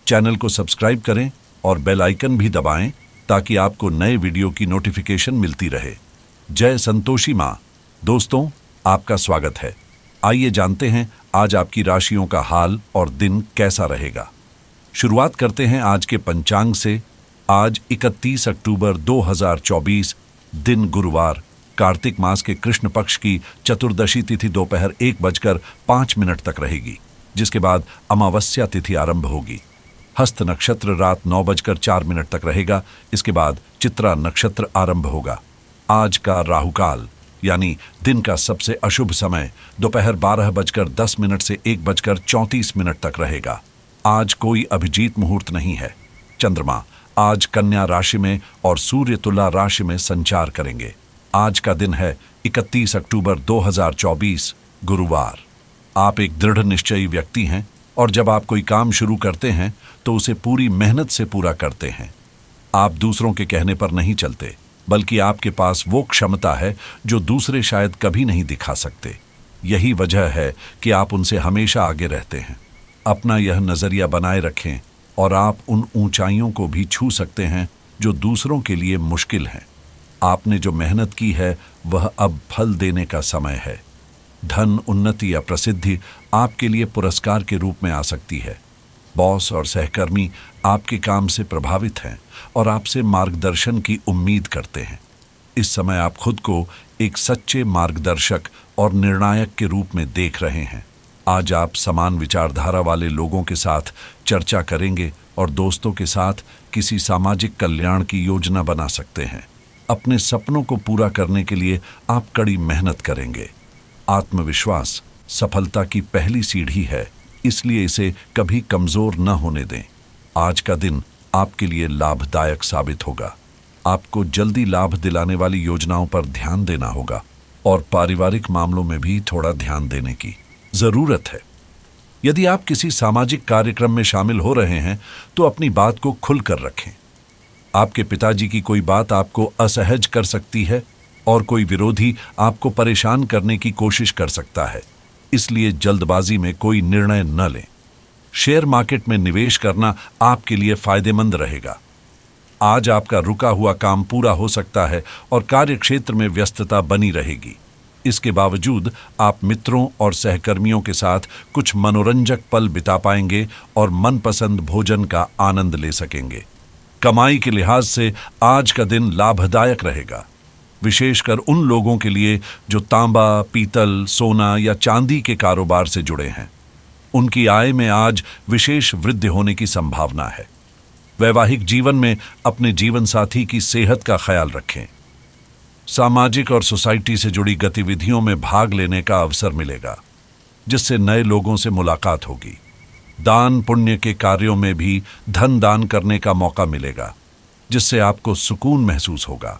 Channel को subscribe करें और बेल आइकन भी दबाएं ताकि आपको नए वीडियो की नोटिफिकेशन मिलती रहे। जय संतोषी माँ। दोस्तों, आपका स्वागत है। आइए जानते हैं आज आपकी राशियों का हाल और दिन कैसा रहेगा। शुरुआत करते हैं आज के पंचांग से। आज 31 अक्टूबर 2024, दिन गुरुवार, कार्तिक मास के कृष्ण पक्ष की चतुर्दशी तिथि दोपहर 1:05 तक रहेगी, जिसके बाद अमावस्या तिथि आरंभ होगी। हस्त नक्षत्र रात 9:04 तक रहेगा। इसके बाद चित्रा नक्षत्र आरंभ होगा। आज का राहुकाल यानी दिन का सबसे अशुभ समय दोपहर 12:10 से 1:34 तक रहेगा। आज कोई अभिजीत मुहूर्त नहीं है। चंद्रमा आज कन्या राशि में और सूर्य तुला राशि में संचार करेंगे। आज का दिन है 31 अक्टूबर 2024, गुरुवार। आप एक दृढ़ निश्चयी व्यक्ति हैं और जब आप कोई काम शुरू करते हैं तो उसे पूरी मेहनत से पूरा करते हैं। आप दूसरों के कहने पर नहीं चलते, बल्कि आपके पास वो क्षमता है जो दूसरे शायद कभी नहीं दिखा सकते। यही वजह है कि आप उनसे हमेशा आगे रहते हैं। अपना यह नजरिया बनाए रखें और आप उन ऊंचाइयों को भी छू सकते हैं जो दूसरों के लिए मुश्किल हैं। आपने जो मेहनत की है वह अब फल देने का समय है। धन, उन्नति या प्रसिद्धि आपके लिए पुरस्कार के रूप में आ सकती है। बॉस और सहकर्मी आपके काम से प्रभावित हैं और आपसे मार्गदर्शन की उम्मीद करते हैं। इस समय आप खुद को एक सच्चे मार्गदर्शक और निर्णायक के रूप में देख रहे हैं। आज आप समान विचारधारा वाले लोगों के साथ चर्चा करेंगे और दोस्तों के साथ किसी सामाजिक कल्याण की योजना बना सकते हैं। अपने सपनों को पूरा करने के लिए आप कड़ी मेहनत करेंगे। आत्मविश्वास सफलता की पहली सीढ़ी है, इसलिए इसे कभी कमजोर न होने दें। आज का दिन आपके लिए लाभदायक साबित होगा। आपको जल्दी लाभ दिलाने वाली योजनाओं पर ध्यान देना होगा और पारिवारिक मामलों में भी थोड़ा ध्यान देने की जरूरत है। यदि आप किसी सामाजिक कार्यक्रम में शामिल हो रहे हैं तो अपनी बात को खुलकर रखें। आपके पिताजी की कोई बात आपको असहज कर सकती है और कोई विरोधी आपको परेशान करने की कोशिश कर सकता है, इसलिए जल्दबाजी में कोई निर्णय न लें। शेयर मार्केट में निवेश करना आपके लिए फायदेमंद रहेगा। आज आपका रुका हुआ काम पूरा हो सकता है और कार्यक्षेत्र में व्यस्तता बनी रहेगी। इसके बावजूद आप मित्रों और सहकर्मियों के साथ कुछ मनोरंजक पल बिता पाएंगे और मनपसंद भोजन का आनंद ले सकेंगे। कमाई के लिहाज से आज का दिन लाभदायक रहेगा, विशेषकर उन लोगों के लिए जो तांबा, पीतल, सोना या चांदी के कारोबार से जुड़े हैं। उनकी आय में आज विशेष वृद्धि होने की संभावना है। वैवाहिक जीवन में अपने जीवन साथी की सेहत का ख्याल रखें। सामाजिक और सोसाइटी से जुड़ी गतिविधियों में भाग लेने का अवसर मिलेगा, जिससे नए लोगों से मुलाकात होगी। दान पुण्य के कार्यों में भी धन दान करने का मौका मिलेगा, जिससे आपको सुकून महसूस होगा।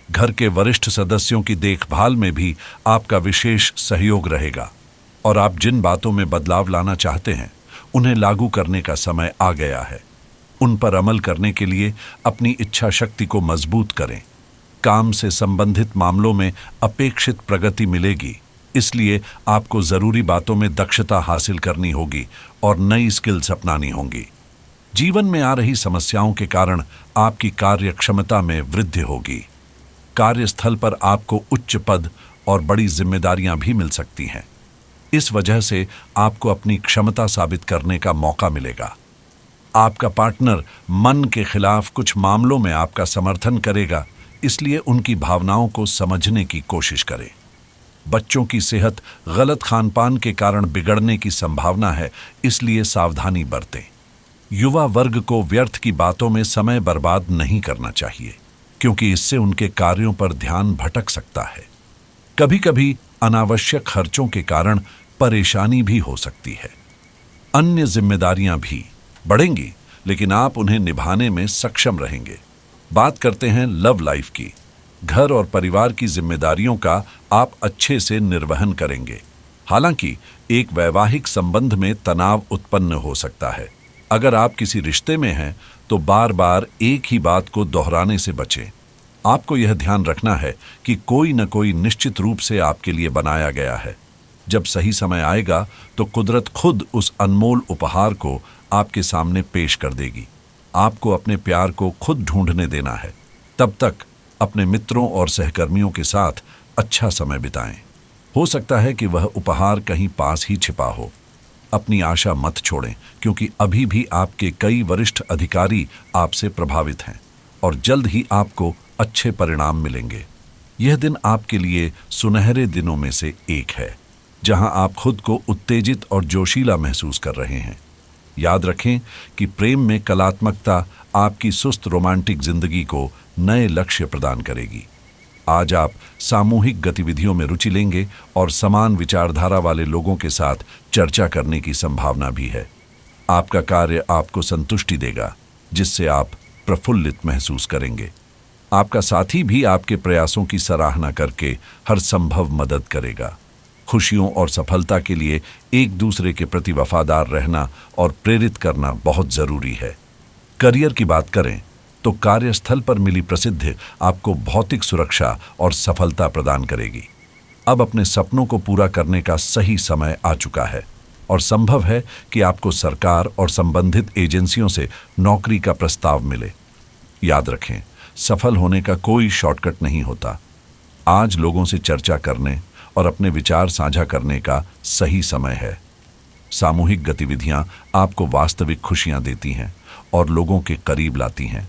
घर के वरिष्ठ सदस्यों की देखभाल में भी आपका विशेष सहयोग रहेगा और आप जिन बातों में बदलाव लाना चाहते हैं उन्हें लागू करने का समय आ गया है। उन पर अमल करने के लिए अपनी इच्छा शक्ति को मजबूत करें। काम से संबंधित मामलों में अपेक्षित प्रगति मिलेगी, इसलिए आपको जरूरी बातों में दक्षता हासिल करनी होगी और नई स्किल्स अपनानी होंगी। जीवन में आ रही समस्याओं के कारण आपकी कार्य क्षमता में वृद्धि होगी। कार्यस्थल पर आपको उच्च पद और बड़ी जिम्मेदारियां भी मिल सकती हैं। इस वजह से आपको अपनी क्षमता साबित करने का मौका मिलेगा। आपका पार्टनर मन के खिलाफ कुछ मामलों में आपका समर्थन करेगा, इसलिए उनकी भावनाओं को समझने की कोशिश करें। बच्चों की सेहत गलत खानपान के कारण बिगड़ने की संभावना है, इसलिए सावधानी बरतें। युवा वर्ग को व्यर्थ की बातों में समय बर्बाद नहीं करना चाहिए, क्योंकि इससे उनके कार्यों पर ध्यान भटक सकता है। कभी कभी अनावश्यक खर्चों के कारण परेशानी भी हो सकती है। अन्य जिम्मेदारियां भी बढ़ेंगी, लेकिन आप उन्हें निभाने में सक्षम रहेंगे। बात करते हैं लव लाइफ की। घर और परिवार की जिम्मेदारियों का आप अच्छे से निर्वहन करेंगे। हालांकि एक वैवाहिक संबंध में तनाव उत्पन्न हो सकता है। अगर आप किसी रिश्ते में हैं तो बार बार एक ही बात को दोहराने से बचें। आपको यह ध्यान रखना है कि कोई न कोई निश्चित रूप से आपके लिए बनाया गया है। जब सही समय आएगा तो कुदरत खुद उस अनमोल उपहार को आपके सामने पेश कर देगी। आपको अपने प्यार को खुद ढूंढने देना है। तब तक अपने मित्रों और सहकर्मियों के साथ अच्छा समय बिताएं। हो सकता है कि वह उपहार कहीं पास ही छिपा हो। अपनी आशा मत छोड़ें, क्योंकि अभी भी आपके कई वरिष्ठ अधिकारी आपसे प्रभावित हैं और जल्द ही आपको अच्छे परिणाम मिलेंगे। यह दिन आपके लिए सुनहरे दिनों में से एक है, जहां आप खुद को उत्तेजित और जोशीला महसूस कर रहे हैं। याद रखें कि प्रेम में कलात्मकता आपकी सुस्त रोमांटिक जिंदगी को नए लक्ष्य प्रदान करेगी। आज आप सामूहिक गतिविधियों में रुचि लेंगे और समान विचारधारा वाले लोगों के साथ चर्चा करने की संभावना भी है। आपका कार्य आपको संतुष्टि देगा, जिससे आप प्रफुल्लित महसूस करेंगे। आपका साथी भी आपके प्रयासों की सराहना करके हर संभव मदद करेगा। खुशियों और सफलता के लिए एक दूसरे के प्रति वफादार रहना और प्रेरित करना बहुत जरूरी है। करियर की बात करें तो कार्यस्थल पर मिली प्रसिद्धि आपको भौतिक सुरक्षा और सफलता प्रदान करेगी। अब अपने सपनों को पूरा करने का सही समय आ चुका है और संभव है कि आपको सरकार और संबंधित एजेंसियों से नौकरी का प्रस्ताव मिले। याद रखें, सफल होने का कोई शॉर्टकट नहीं होता। आज लोगों से चर्चा करने और अपने विचार साझा करने का सही समय है। सामूहिक गतिविधियां आपको वास्तविक खुशियां देती हैं और लोगों के करीब लाती हैं।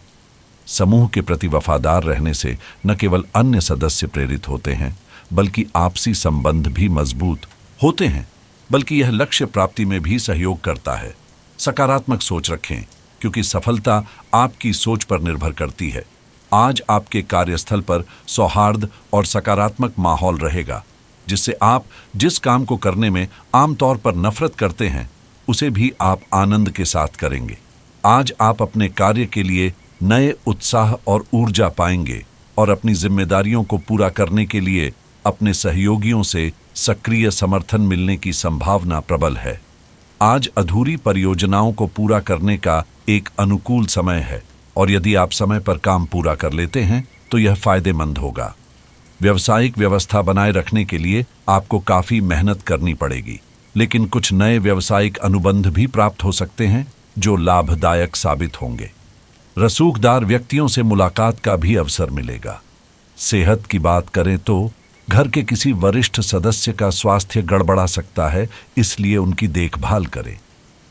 समूह के प्रति वफादार रहने से न केवल अन्य सदस्य प्रेरित होते हैं, बल्कि आपसी संबंध भी मजबूत होते हैं, बल्कि यह लक्ष्य प्राप्ति में भी सहयोग करता है। सकारात्मक सोच रखें, क्योंकि सफलता आपकी सोच पर निर्भर करती है। आज आपके कार्यस्थल पर सौहार्द और सकारात्मक माहौल रहेगा, जिससे आप जिस काम को करने में आमतौर पर नफरत करते हैं, उसे भी आप आनंद के साथ करेंगे। आज आप अपने कार्य के लिए नए उत्साह और ऊर्जा पाएंगे और अपनी जिम्मेदारियों को पूरा करने के लिए अपने सहयोगियों से सक्रिय समर्थन मिलने की संभावना प्रबल है। आज अधूरी परियोजनाओं को पूरा करने का एक अनुकूल समय है और यदि आप समय पर काम पूरा कर लेते हैं तो यह फायदेमंद होगा। व्यावसायिक व्यवस्था बनाए रखने के लिए आपको काफी मेहनत करनी पड़ेगी, लेकिन कुछ नए व्यावसायिक अनुबंध भी प्राप्त हो सकते हैं जो लाभदायक साबित होंगे। रसूखदार व्यक्तियों से मुलाकात का भी अवसर मिलेगा। सेहत की बात करें तो घर के किसी वरिष्ठ सदस्य का स्वास्थ्य गड़बड़ा सकता है, इसलिए उनकी देखभाल करें।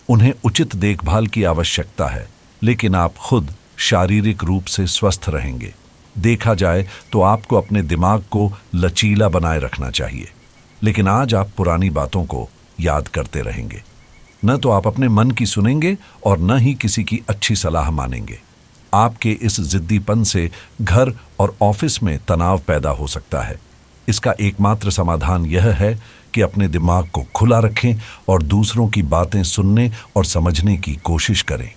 उन्हें उचित देखभाल की आवश्यकता है, लेकिन आप खुद शारीरिक रूप से स्वस्थ रहेंगे। देखा जाए तो आपको अपने दिमाग को लचीला बनाए रखना चाहिए, लेकिन आज आप पुरानी बातों को याद करते रहेंगे। न तो आप अपने मन की सुनेंगे और न ही किसी की अच्छी सलाह मानेंगे। आपके इस जिद्दीपन से घर और ऑफिस में तनाव पैदा हो सकता है। इसका एकमात्र समाधान यह है कि अपने दिमाग को खुला रखें और दूसरों की बातें सुनने और समझने की कोशिश करें।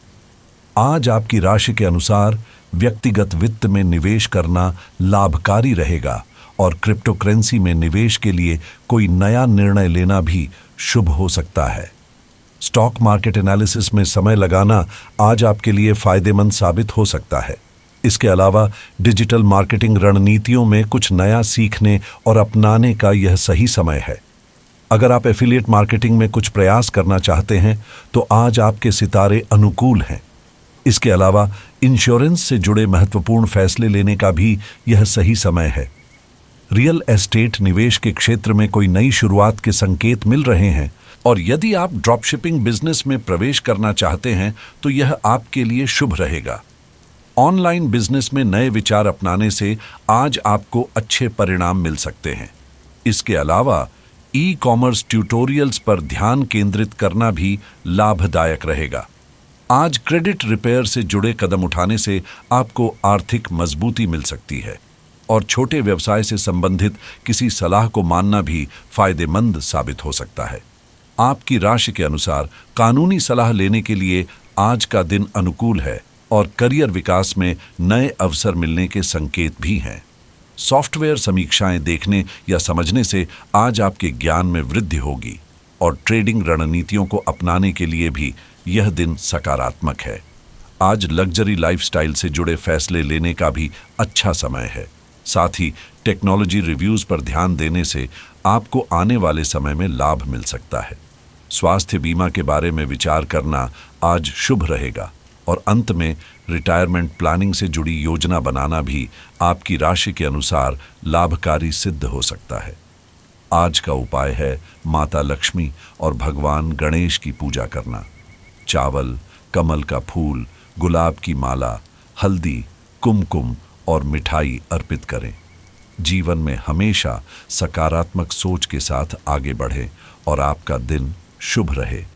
आज आपकी राशि के अनुसार व्यक्तिगत वित्त में निवेश करना लाभकारी रहेगा और क्रिप्टोकरेंसी में निवेश के लिए कोई नया निर्णय लेना भी शुभ हो सकता है। स्टॉक मार्केट एनालिसिस में समय लगाना आज आपके लिए फायदेमंद साबित हो सकता है। इसके अलावा डिजिटल मार्केटिंग रणनीतियों में कुछ नया सीखने और अपनाने का यह सही समय है। अगर आप एफिलिएट मार्केटिंग में कुछ प्रयास करना चाहते हैं तो आज आपके सितारे अनुकूल हैं। इसके अलावा इंश्योरेंस से जुड़े महत्वपूर्ण फैसले लेने का भी यह सही समय है। रियल एस्टेट निवेश के क्षेत्र में कोई नई शुरुआत के संकेत मिल रहे हैं और यदि आप ड्रॉपशिपिंग बिजनेस में प्रवेश करना चाहते हैं तो यह आपके लिए शुभ रहेगा। ऑनलाइन बिजनेस में नए विचार अपनाने से आज आपको अच्छे परिणाम मिल सकते हैं। इसके अलावा ई कॉमर्स ट्यूटोरियल्स पर ध्यान केंद्रित करना भी लाभदायक रहेगा। आज क्रेडिट रिपेयर से जुड़े कदम उठाने से आपको आर्थिक मजबूती मिल सकती है और छोटे व्यवसाय से संबंधित किसी सलाह को मानना भी फायदेमंद साबित हो सकता है। आपकी राशि के अनुसार कानूनी सलाह लेने के लिए आज का दिन अनुकूल है और करियर विकास में नए अवसर मिलने के संकेत भी हैं। सॉफ्टवेयर समीक्षाएं देखने या समझने से आज आपके ज्ञान में वृद्धि होगी और ट्रेडिंग रणनीतियों को अपनाने के लिए भी यह दिन सकारात्मक है। आज लग्जरी लाइफस्टाइल से जुड़े फैसले लेने का भी अच्छा समय है। साथ ही टेक्नोलॉजी रिव्यूज पर ध्यान देने से आपको आने वाले समय में लाभ मिल सकता है। स्वास्थ्य बीमा के बारे में विचार करना आज शुभ रहेगा। और अंत में रिटायरमेंट प्लानिंग से जुड़ी योजना बनाना भी आपकी राशि के अनुसार लाभकारी सिद्ध हो सकता है। आज का उपाय है माता लक्ष्मी और भगवान गणेश की पूजा करना। चावल, कमल का फूल, गुलाब की माला, हल्दी, कुमकुम और मिठाई अर्पित करें। जीवन में हमेशा सकारात्मक सोच के साथ आगे बढ़ें और आपका दिन शुभ रहे।